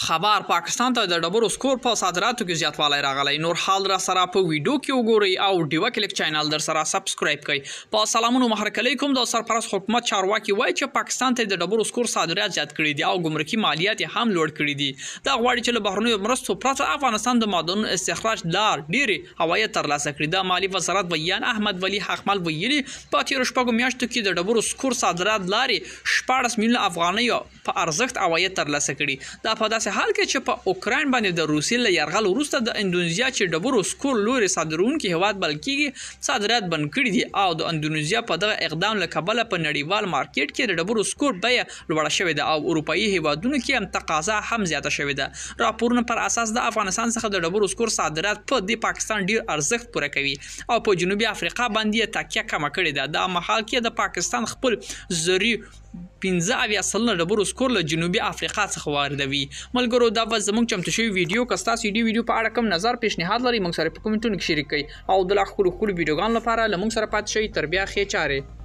خبر پاکستان ته د ډبرو سکور په صادراتو کې زیاتوالی راغلی. نور حال را سره په ویډیو کې وګورئ او ډیوه کلیک چینل در سره سبسکرایب کړئ. په سلامونو محرک علیکم. د سرپرست حکومت چارواکي وایي چې پاکستان ته د ډبرو سکور صادرات زیات کړي دي او ګمرکي مالیات هم لوړ کړي دي. دا غواړي چې له بهرنیو مرستو پرته افغانستان د معدنونو استخراج لار ډېرې عواید ترلاسه کړي. د مالی وزارت ویان احمد ولی حقمل ویلي په تیرو شپږو میاشتو کې د ډبرو سکور صادرات لارې 14 میلیونه افغانۍ په ارزښت عواید ترلاسه کړي. دا په داسې حال کې چې په اوکراین باندې د روسیې له یرغل وروسته د اندونیزیا چې ډبرو سکور لوري صادرونکي هیواد بلل کېږي صادرات بند کړي دي او د اندونیزیا په دغه اقدام له کبله په نړیوال مارکیټ کې د ډبرو سکور بیه لوړه شوې ده او اروپایي هیوادونو کې هم تقاضا هم زیاته شوې ده. راپورونه پر اساس د افغانستان څخه د ډبرو سکور صادرات په د پاکستان ډیر ارزښت پوره کوي او په جنوبي افریقا باندې تکیه کمه کړې ده. د مهال کې د پاکستان خپل زری 15 سلنه ډبرو سکور له جنوبي افریقا څخه واردوي. ملګرو دا به زموږ چمتو شوی ویډیو که ستاسو دې ویډیو په اړه کوم نظر پیشنهاد لري موږ سره په کومنټونو کې شریک کړئ او د لا خپلو ویډیوګانو لپاره له موږ سره پاتې شئ. تر بیا ښې چارې.